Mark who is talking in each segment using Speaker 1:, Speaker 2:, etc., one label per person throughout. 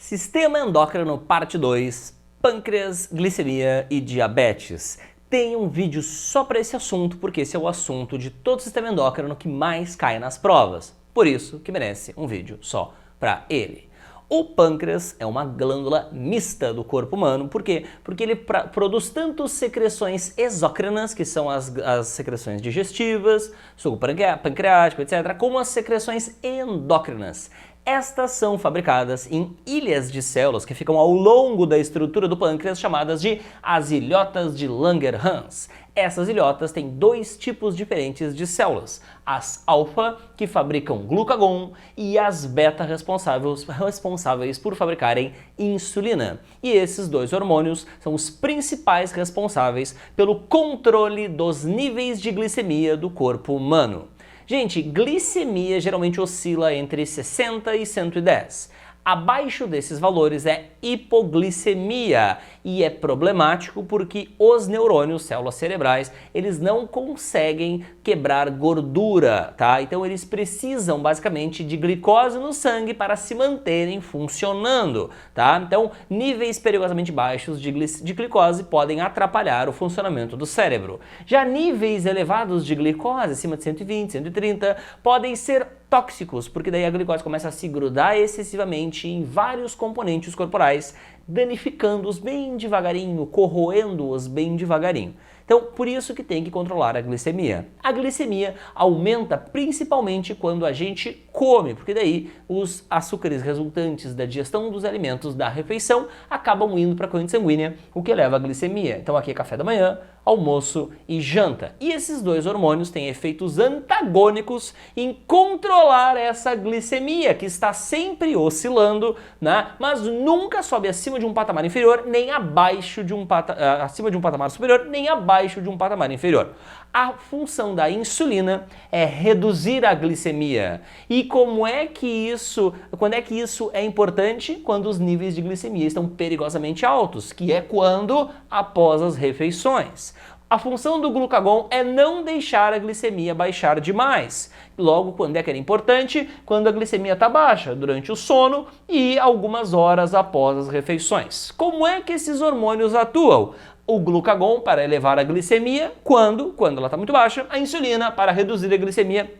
Speaker 1: Sistema endócrino, parte 2, pâncreas, glicemia e diabetes. Tem um vídeo só para esse assunto, porque esse é o assunto de todo o sistema endócrino que mais cai nas provas. Por isso que merece um vídeo só para ele. O pâncreas é uma glândula mista do corpo humano. Por quê? Porque ele produz tanto secreções exócrinas, que são as secreções digestivas, suco pancreático, etc., como as secreções endócrinas. Estas são fabricadas em ilhas de células que ficam ao longo da estrutura do pâncreas, chamadas de as ilhotas de Langerhans. Essas ilhotas têm dois tipos diferentes de células, as alfa, que fabricam glucagon, e as beta responsáveis por fabricarem insulina. E esses dois hormônios são os principais responsáveis pelo controle dos níveis de glicemia do corpo humano. Gente, glicemia geralmente oscila entre 60 e 110. Abaixo desses valores é hipoglicemia e é problemático porque os neurônios, células cerebrais, eles não conseguem quebrar gordura, tá? Então eles precisam basicamente de glicose no sangue para se manterem funcionando, tá? Então níveis perigosamente baixos de glicose podem atrapalhar o funcionamento do cérebro. Já níveis elevados de glicose, acima de 120, 130, podem ser tóxicos, porque daí a glicose começa a se grudar excessivamente em vários componentes corporais, danificando-os bem devagarinho, corroendo-os bem devagarinho. Então, por isso que tem que controlar a glicemia. A glicemia aumenta principalmente quando a gente come, porque daí os açúcares resultantes da digestão dos alimentos da refeição acabam indo para a corrente sanguínea, o que eleva a glicemia. Então aqui é café da manhã, almoço e janta. E esses dois hormônios têm efeitos antagônicos em controlar essa glicemia, que está sempre oscilando, né? Mas nunca sobe acima de um patamar inferior, nem abaixo de acima de um patamar superior, nem abaixo de um patamar inferior. A função da insulina é reduzir a glicemia. E quando é que isso é importante? Quando os níveis de glicemia estão perigosamente altos, que é quando após as refeições. A função do glucagon é não deixar a glicemia baixar demais. Logo, quando é que era importante? Quando a glicemia está baixa, durante o sono e algumas horas após as refeições. Como é que esses hormônios atuam? O glucagon para elevar a glicemia quando ela está muito baixa, a insulina para reduzir a glicemia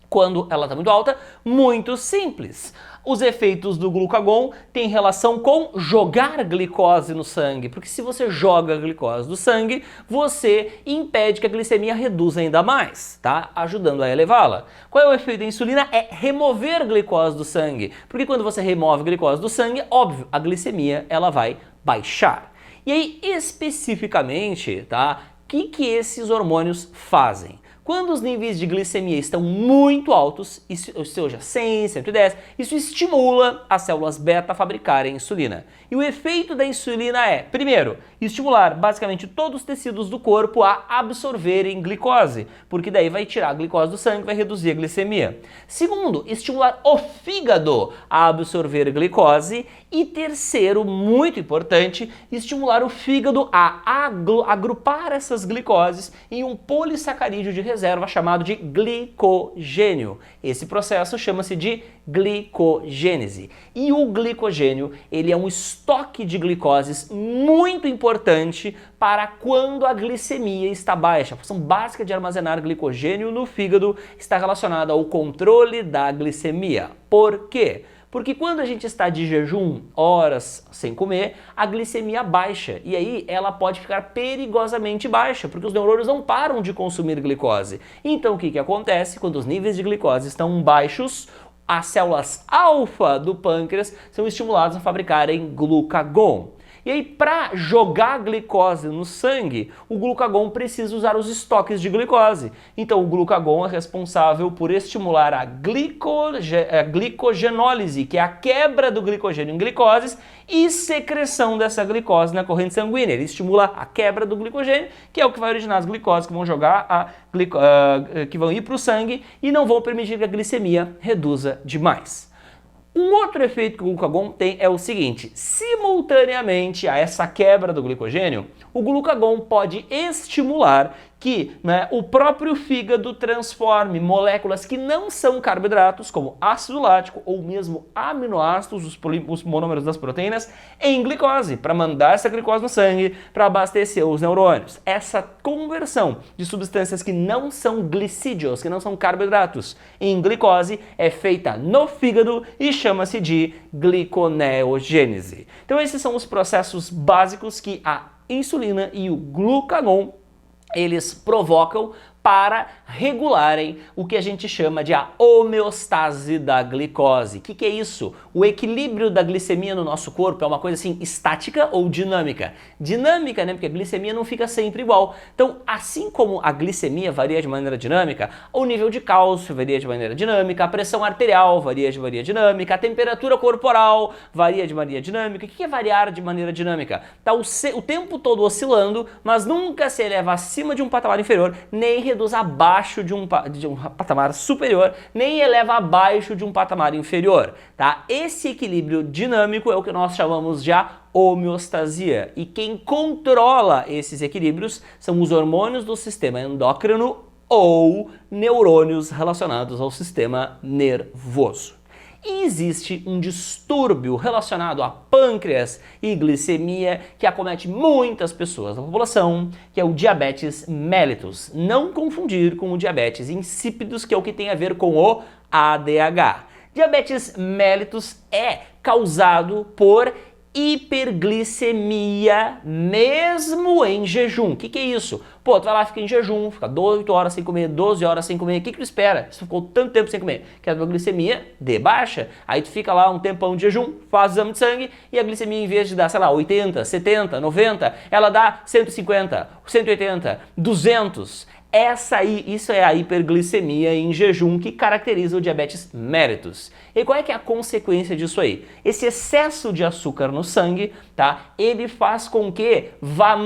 Speaker 1: quando ela está muito alta. Muito simples. Os efeitos do glucagon têm relação com jogar glicose no sangue, porque se você joga a glicose do sangue, você impede que a glicemia reduza ainda mais, tá? Ajudando a elevá-la. Qual é o efeito da insulina? É remover glicose do sangue, porque quando você remove glicose do sangue, óbvio, a glicemia ela vai baixar. E aí, especificamente, tá? O que esses hormônios fazem? Quando os níveis de glicemia estão muito altos, ou seja, 100, 110, isso estimula as células beta a fabricarem insulina. E o efeito da insulina é, primeiro, estimular basicamente todos os tecidos do corpo a absorverem glicose, porque daí vai tirar a glicose do sangue, vai reduzir a glicemia. Segundo, estimular o fígado a absorver glicose. E terceiro, muito importante, estimular o fígado a agrupar essas glicoses em um polissacarídeo de reserva chamado de glicogênio. Esse processo chama-se de glicogênese. E o glicogênio, ele é um estoque de glicoses muito importante para quando a glicemia está baixa. A função básica de armazenar glicogênio no fígado está relacionada ao controle da glicemia. Por quê? Porque quando a gente está de jejum, horas sem comer, a glicemia baixa. E aí ela pode ficar perigosamente baixa, porque os neurônios não param de consumir glicose. Então o que acontece? Quando os níveis de glicose estão baixos, as células alfa do pâncreas são estimuladas a fabricarem glucagon. E aí, para jogar glicose no sangue, o glucagon precisa usar os estoques de glicose. Então, o glucagon é responsável por estimular a glicogenólise, que é a quebra do glicogênio em glicoses e secreção dessa glicose na corrente sanguínea. Ele estimula a quebra do glicogênio, que é o que vai originar as glicoses que vão que vão ir para o sangue e não vão permitir que a glicemia reduza demais. Um outro efeito que o glucagon tem é o seguinte: simultaneamente a essa quebra do glicogênio, o glucagon pode estimular que, né, o próprio fígado transforme moléculas que não são carboidratos, como ácido lático ou mesmo aminoácidos, os monômeros das proteínas, em glicose, para mandar essa glicose no sangue, para abastecer os neurônios. Essa conversão de substâncias que não são glicídios, que não são carboidratos, em glicose é feita no fígado e chama-se de gliconeogênese. Então esses são os processos básicos que a insulina e o glucagon eles provocam para regularem o que a gente chama de a homeostase da glicose. O que é isso? O equilíbrio da glicemia no nosso corpo é uma coisa assim estática ou dinâmica? Dinâmica, né? Porque a glicemia não fica sempre igual. Então, assim como a glicemia varia de maneira dinâmica, o nível de cálcio varia de maneira dinâmica, a pressão arterial varia de maneira dinâmica, a temperatura corporal varia de maneira dinâmica. O que é variar de maneira dinâmica? Tá o tempo todo oscilando, mas nunca se eleva acima de um patamar inferior, nem reduz abaixo de um patamar superior, nem eleva abaixo de um patamar inferior, tá? Esse equilíbrio dinâmico é o que nós chamamos de homeostasia. E quem controla esses equilíbrios são os hormônios do sistema endócrino ou neurônios relacionados ao sistema nervoso. E existe um distúrbio relacionado a pâncreas e glicemia que acomete muitas pessoas da população, que é o diabetes mellitus. Não confundir com o diabetes insípidos, que é o que tem a ver com o ADH. Diabetes mellitus é causado por hiperglicemia mesmo em jejum. O que é isso? Pô, tu vai lá, fica em jejum, fica 8 horas sem comer, 12 horas sem comer, o que tu espera? Se tu ficou tanto tempo sem comer, que a tua glicemia dê baixa, aí tu fica lá um tempão de jejum, faz o exame de sangue e a glicemia em vez de dar, sei lá, 80, 70, 90, ela dá 150, 180, 200. Isso é a hiperglicemia em jejum que caracteriza o diabetes mellitus. E qual é que é a consequência disso aí? Esse excesso de açúcar no sangue, tá? Ele faz com que vá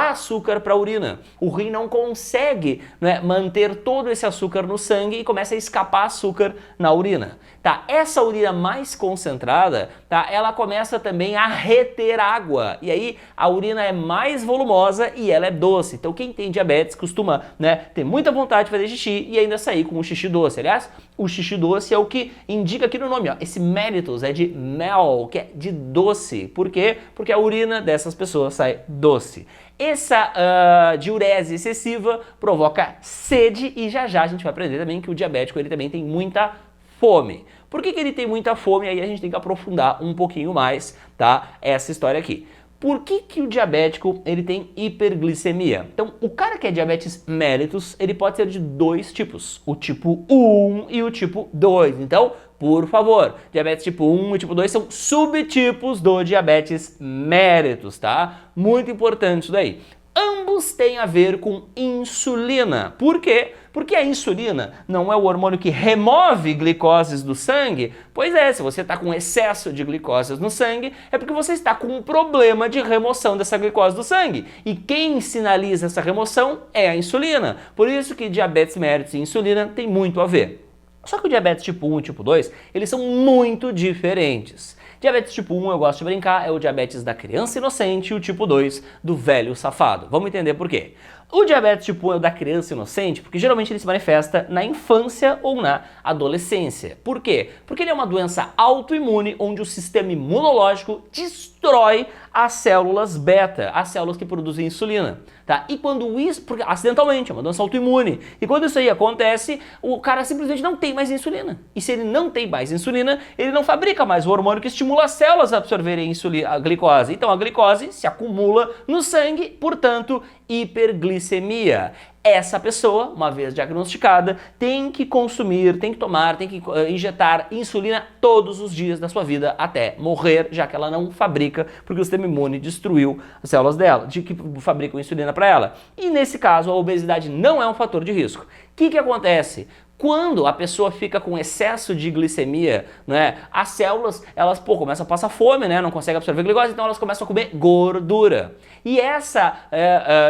Speaker 1: açúcar para a urina. O rim não consegue, né, manter todo esse açúcar no sangue e começa a escapar açúcar na urina. Tá? Essa urina mais concentrada, tá? Ela começa também a reter água. E aí a urina é mais volumosa e ela é doce. Então quem tem diabetes costuma, né, ter muita vontade de fazer xixi e ainda sair com o xixi doce. Aliás, o xixi doce é o que indica aqui no nome, ó. Esse mellitus é de mel, que é de doce. Por quê? Porque a urina dessas pessoas sai doce. Essa diurese excessiva provoca sede e já a gente vai aprender também que o diabético ele também tem muita fome. Por que ele tem muita fome? Aí a gente tem que aprofundar um pouquinho mais, tá? Essa história aqui. Por que o diabético ele tem hiperglicemia? Então, o cara que é diabetes mellitus, ele pode ser de dois tipos, o tipo 1 e o tipo 2. Então, por favor, diabetes tipo 1 e tipo 2 são subtipos do diabetes mellitus, tá? Muito importante isso daí. Ambos têm a ver com insulina. Por quê? Porque a insulina não é o hormônio que remove glicoses do sangue? Pois é, se você está com excesso de glicoses no sangue, é porque você está com um problema de remoção dessa glicose do sangue. E quem sinaliza essa remoção é a insulina. Por isso que diabetes mellitus e insulina tem muito a ver. Só que o diabetes tipo 1 e tipo 2, eles são muito diferentes. Diabetes tipo 1, eu gosto de brincar, é o diabetes da criança inocente e o tipo 2 do velho safado. Vamos entender por quê. O diabetes tipo 1 é o da criança inocente porque geralmente ele se manifesta na infância ou na adolescência. Por quê? Porque ele é uma doença autoimune onde o sistema imunológico destrói as células beta, as células que produzem insulina. Tá? E quando isso, porque acidentalmente, é uma doença autoimune, e quando isso aí acontece, o cara simplesmente não tem mais insulina. E se ele não tem mais insulina, ele não fabrica mais o hormônio que estimula as células a absorverem a glicose. Então a glicose se acumula no sangue, portanto, hiperglicemia. Essa pessoa, uma vez diagnosticada, tem que consumir, tem que tomar, tem que injetar insulina todos os dias da sua vida até morrer, já que ela não fabrica, porque o sistema imune destruiu as células dela, de que fabricam insulina para ela. E nesse caso, a obesidade não é um fator de risco. O que acontece? Quando a pessoa fica com excesso de glicemia, né, as células, elas começam a passar fome, né, não conseguem absorver glicose, então elas começam a comer gordura. E essa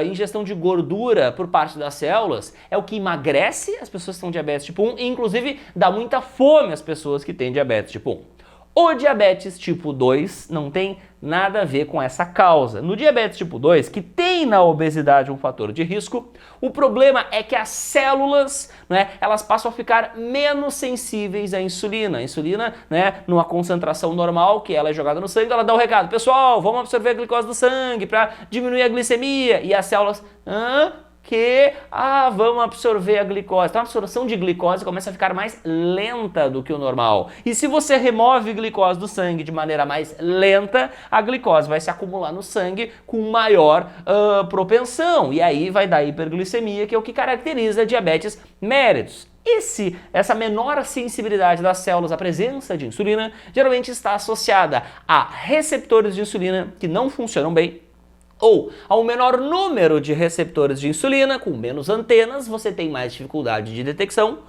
Speaker 1: ingestão de gordura por parte das células é o que emagrece as pessoas que têm diabetes tipo 1 e inclusive dá muita fome às pessoas que têm diabetes tipo 1. O diabetes tipo 2 não tem nada a ver com essa causa. No diabetes tipo 2, que tem na obesidade um fator de risco, o problema é que as células, né, elas passam a ficar menos sensíveis à insulina. A insulina, né, numa concentração normal, que ela é jogada no sangue, ela dá o recado: pessoal, vamos absorver a glicose do sangue para diminuir a glicemia. E as células, vamos absorver a glicose. Então a absorção de glicose começa a ficar mais lenta do que o normal. E se você remove glicose do sangue de maneira mais lenta, a glicose vai se acumular no sangue com maior propensão. E aí vai dar hiperglicemia, que é o que caracteriza a diabetes mellitus. Essa menor sensibilidade das células à presença de insulina geralmente está associada a receptores de insulina que não funcionam bem, ou a um menor número de receptores de insulina, com menos antenas, você tem mais dificuldade de detecção,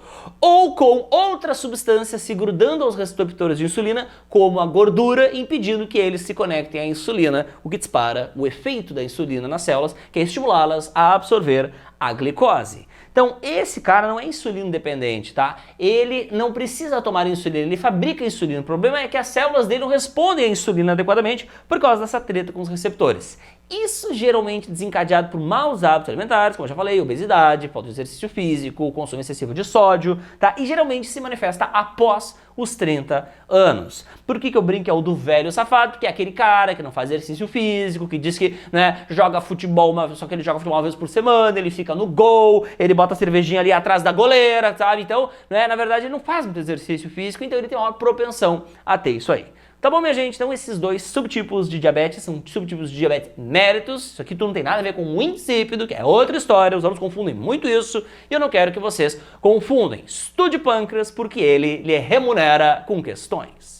Speaker 1: ou com outras substâncias se grudando aos receptores de insulina, como a gordura, impedindo que eles se conectem à insulina, o que dispara o efeito da insulina nas células, que é estimulá-las a absorver a glicose. Então, esse cara não é insulino dependente, tá? Ele não precisa tomar insulina, ele fabrica insulina. O problema é que as células dele não respondem à insulina adequadamente por causa dessa treta com os receptores. Isso geralmente desencadeado por maus hábitos alimentares, como eu já falei, obesidade, falta de exercício físico, consumo excessivo de sódio, tá? E geralmente se manifesta após os 30 anos. Por que eu brinco que é o do velho safado? Porque é aquele cara que não faz exercício físico, que diz que, né, joga futebol, só que ele joga futebol uma vez por semana, ele fica no gol, ele bota a cervejinha ali atrás da goleira, sabe? Então, né, na verdade ele não faz muito exercício físico, então ele tem uma propensão a ter isso aí. Tá bom, minha gente? Então esses dois subtipos de diabetes são subtipos de diabetes mellitus. Isso aqui tudo não tem nada a ver com o insípido, que é outra história. Os alunos confundem muito isso e eu não quero que vocês confundem. Estude pâncreas porque ele lhe remunera com questões.